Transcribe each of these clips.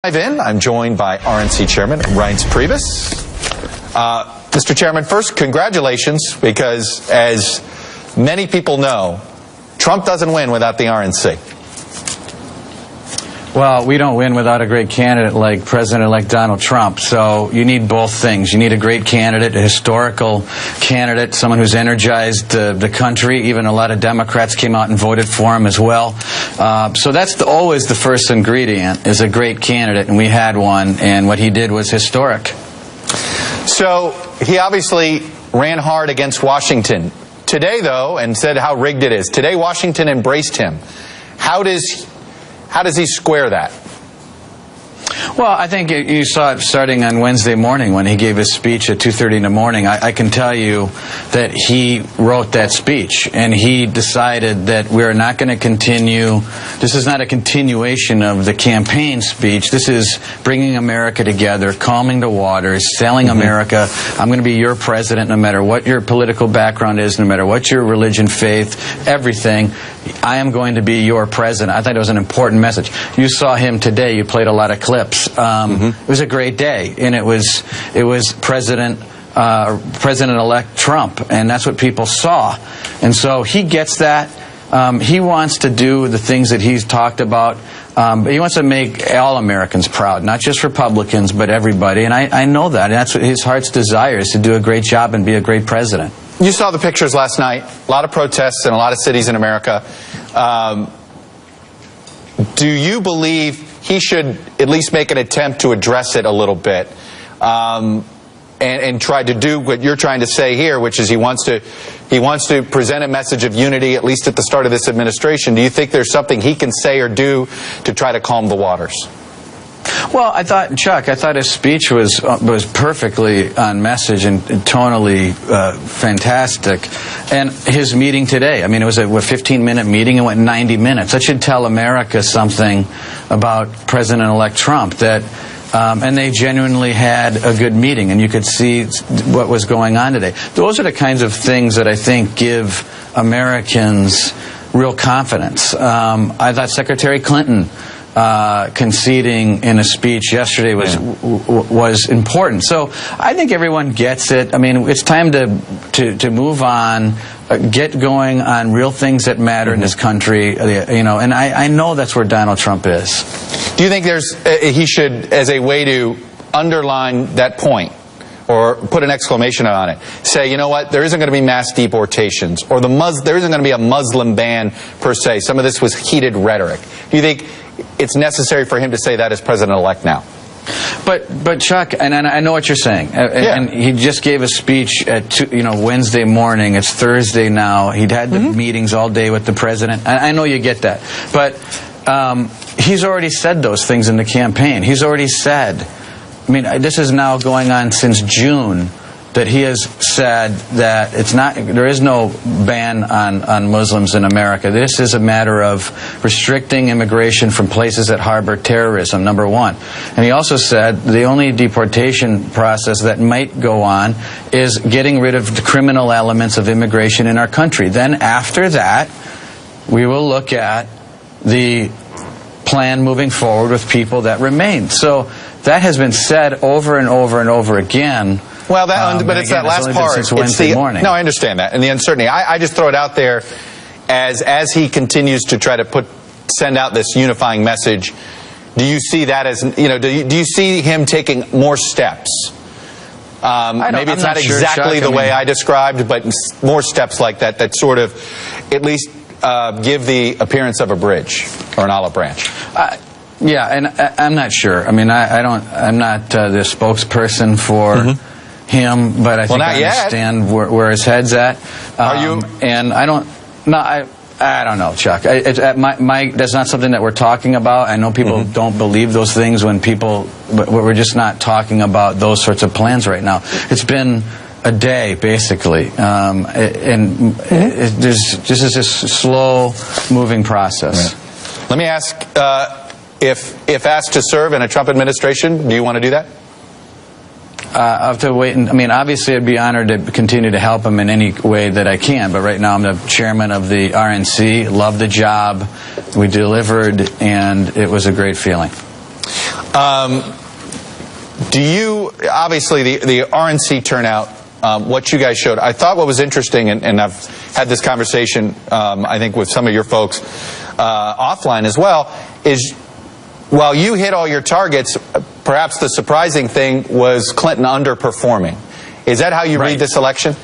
I'm joined by RNC Chairman Reince Priebus. Mr. Chairman, first, congratulations, because as many people know, Trump doesn't win without the RNC. Well, we don't win without a great candidate like President-elect Donald Trump. So you need both things. You need a great candidate, a historical candidate, someone who's energized the country. Even a lot of Democrats came out and voted for him as well. So that's always the first ingredient, is a great candidate, and we had one, and what he did was historic. So he obviously ran hard against Washington. Today, though, and said how rigged it is. Today, Washington embraced him. How does he square that? Well, I think you saw it starting on Wednesday morning when he gave his speech at 2:30 in the morning. I can tell you that he wrote that speech, and he decided that we're not going to continue. This is not a continuation of the campaign speech. This is bringing America together, calming the waters, telling America, I'm going to be your president no matter what your political background is, no matter what your religion, faith, everything. I am going to be your president. I thought it was an important message. You saw him today. You played a lot of clips. It was a great day, and it was President-elect Trump, and that's what people saw. And so he gets that. He wants to do the things that he's talked about. He wants to make all Americans proud, not just Republicans, but everybody. And I know that. And that's what his heart's desire is, to do a great job and be a great president. You saw the pictures last night. A lot of protests in a lot of cities in America. Do you believe he should at least make an attempt to address it a little bit, and try to do what you're trying to say here, which is he wants to present a message of unity, at least at the start of this administration? Do you think there's something he can say or do to try to calm the waters? Well, Chuck, I thought his speech was perfectly on message and tonally fantastic. And his meeting today, I mean, it was a 15-minute meeting. It went 90 minutes. That should tell America something about President-elect Trump, that and they genuinely had a good meeting, and you could see what was going on today. Those are the kinds of things that I think give Americans real confidence. I thought Secretary Clinton conceding in a speech yesterday was important. So I think everyone gets it. I mean, it's time to move on, get going on real things that matter in this country. You know, and I know that's where Donald Trump is. Do you think he should, as a way to underline that point, or put an exclamation on it, say, you know what, there isn't going to be mass deportations, or there isn't going to be a Muslim ban per se. Some of this was heated rhetoric. Do you think it's necessary for him to say that as president-elect now? But Chuck, and I know what you're saying, and he just gave a speech at Wednesday morning. It's Thursday now. He'd had the meetings all day with the president. I know you get that, but he's already said those things in the campaign. He's already said, I mean, this is now going on since June, that he has said that there is no ban on Muslims in America. This is a matter of restricting immigration from places that harbor terrorism, number one. And he also said the only deportation process that might go on is getting rid of the criminal elements of immigration in our country. Then after that, we will look at the plan moving forward with people that remain. So that has been said over and over and over again. Well, but it's that last part. Since Wednesday morning. No, I understand that, and the uncertainty. I just throw it out there as he continues to try to send out this unifying message. Do you see that as, do you see him taking more steps? Maybe it's not exactly the way I described, but more steps like that sort of at least give the appearance of a bridge or an olive branch. Yeah, and I'm not sure. I mean, I'm not the spokesperson for him, but I think I understand where his head's at. Are you? And I don't know, Chuck. That's not something that we're talking about. I know people don't believe those things but we're just not talking about those sorts of plans right now. It's been a day, basically, and this is a slow-moving process. Yeah. Let me ask, if asked to serve in a Trump administration, do you want to do that? I have to wait. I mean, obviously, I'd be honored to continue to help him in any way that I can. But right now, I'm the chairman of the RNC. Love the job. We delivered, and it was a great feeling. Do you, obviously, the RNC turnout, what you guys showed, I thought what was interesting, and I've had this conversation, I think, with some of your folks offline as well, is while you hit all your targets, perhaps the surprising thing was Clinton underperforming. Is that how you read this election?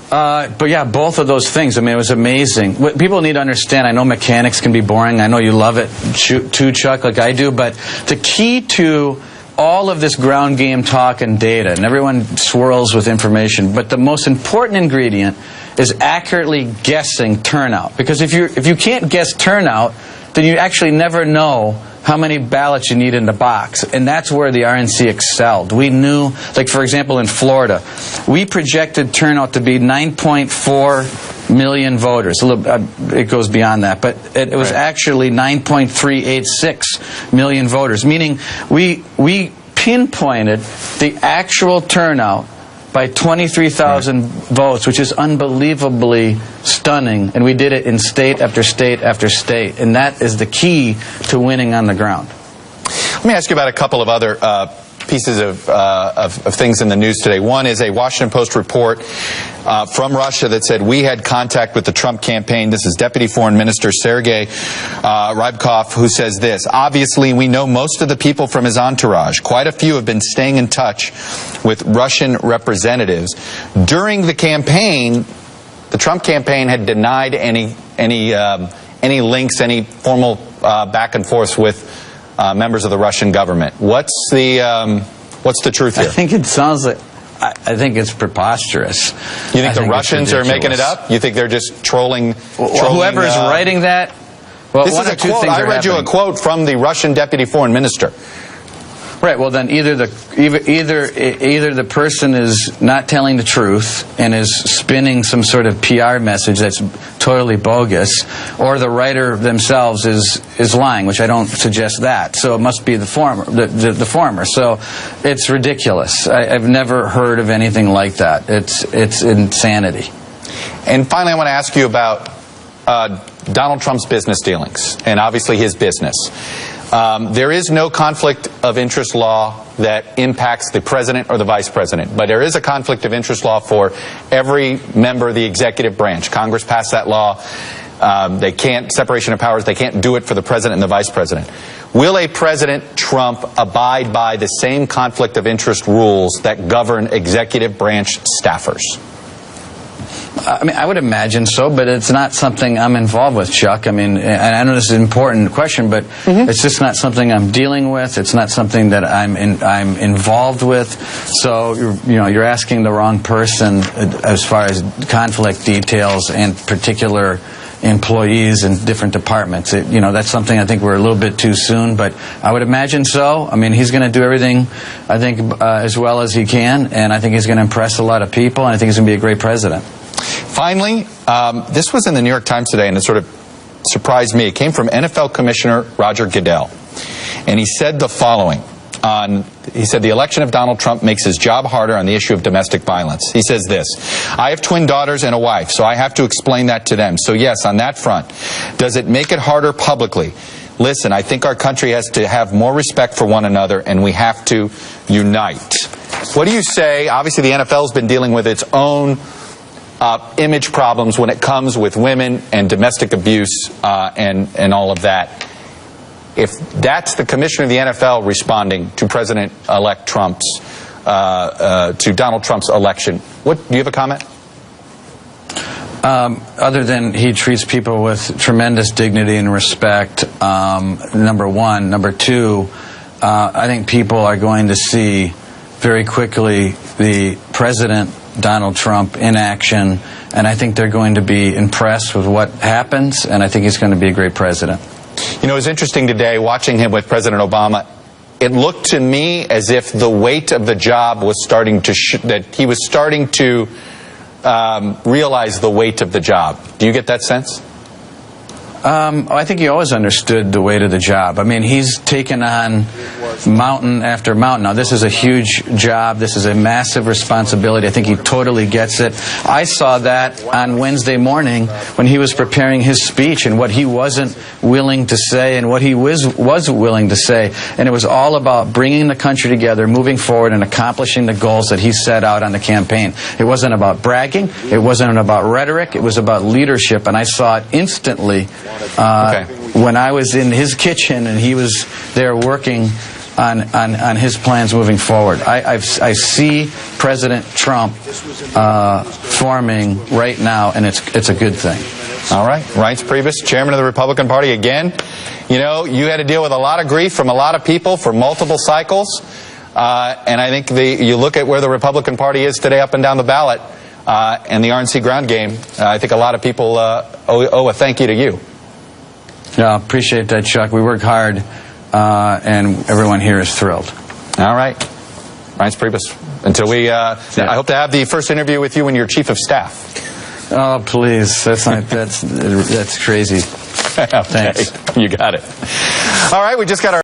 But yeah, both of those things. I mean, it was amazing. What people need to understand, I know mechanics can be boring. I know you love it too, Chuck, like I do. But the key to all of this ground game talk and data, and everyone swirls with information, but the most important ingredient is accurately guessing turnout. Because if you can't guess turnout, then you actually never know how many ballots you need in the box. And that's where the RNC excelled. We knew, like for example in Florida, we projected turnout to be 9.4 million voters. It goes beyond that, but it was actually 9.386 million voters, meaning we pinpointed the actual turnout by 23,000 votes, which is unbelievably stunning, and we did it in state after state after state, and that is the key to winning on the ground. Let me ask you about a couple of other pieces of things in the news today. One is a Washington Post report from Russia that said we had contact with the Trump campaign. This is Deputy Foreign Minister Sergei Rybkov, who says this: obviously, we know most of the people from his entourage. Quite a few have been staying in touch with Russian representatives. During the campaign, the Trump campaign had denied any links, any formal back and forth with members of the Russian government. What's the truth here? I think it sounds like, I think it's preposterous. You think the Russians are making it up? You think they're just trolling? Whoever is writing that. Well, this is a quote. I read you a quote from the Russian Deputy Foreign Minister. Right. Well, then either the person is not telling the truth and is spinning some sort of PR message that's totally bogus, or the writer themselves is lying, which I don't suggest that. So it must be the former. The former. So it's ridiculous. I've never heard of anything like that. It's insanity. And finally, I want to ask you about Donald Trump's business dealings, and obviously his business. There is no conflict of interest law that impacts the president or the vice president, but there is a conflict of interest law for every member of the executive branch. Congress passed that law. They can't, separation of powers, they can't do it for the president and the vice president. Will a President Trump abide by the same conflict of interest rules that govern executive branch staffers? I mean, I would imagine so, but it's not something I'm involved with, Chuck. I mean, and I know this is an important question, but it's just not something I'm dealing with. It's not something that I'm involved with. So you're asking the wrong person as far as conflict details and particular employees in different departments. That's something I think we're a little bit too soon, but I would imagine so. I mean, he's going to do everything, I think, as well as he can, and I think he's going to impress a lot of people, and I think he's going to be a great president. Finally, this was in the New York Times today, and it sort of surprised me. It came from NFL Commissioner Roger Goodell, and he said the following. He said the election of Donald Trump makes his job harder on the issue of domestic violence. He says this: I have twin daughters and a wife, so I have to explain that to them. So yes, on that front, does it make it harder publicly? Listen, I think our country has to have more respect for one another, and we have to unite. What do you say? Obviously, the NFL has been dealing with its own image problems when it comes with women and domestic abuse and all of that. If that's the commissioner of the NFL responding to President-elect Trump's, to Donald Trump's election, do you have a comment? Other than he treats people with tremendous dignity and respect, number one. Number two, I think people are going to see very quickly the president, Donald Trump, in action, and I think they're going to be impressed with what happens, and I think he's going to be a great president. You know, it was interesting today watching him with President Obama. It looked to me as if the weight of the job was starting to that he was starting to realize the weight of the job. Do you get that sense? I think he always understood the weight of the job. I mean, he's taken on mountain after mountain. Now, this is a huge job. This is a massive responsibility. I think he totally gets it. I saw that on Wednesday morning when he was preparing his speech and what he wasn't willing to say and what he was willing to say. And it was all about bringing the country together, moving forward, and accomplishing the goals that he set out on the campaign. It wasn't about bragging. It wasn't about rhetoric. It was about leadership. And I saw it instantly when I was in his kitchen and he was there working on his plans moving forward. I see President Trump forming right now, and it's a good thing. All right. Reince Priebus, chairman of the Republican Party again. You know, you had to deal with a lot of grief from a lot of people for multiple cycles. And I think you look at where the Republican Party is today up and down the ballot and the RNC ground game, I think a lot of people owe a thank you to you. Yeah, appreciate that, Chuck. We work hard, and everyone here is thrilled. All right. Reince Priebus. Until I hope to have the first interview with you when you're chief of staff. Oh, please. That's crazy. Okay. Thanks. You got it. All right, we just got our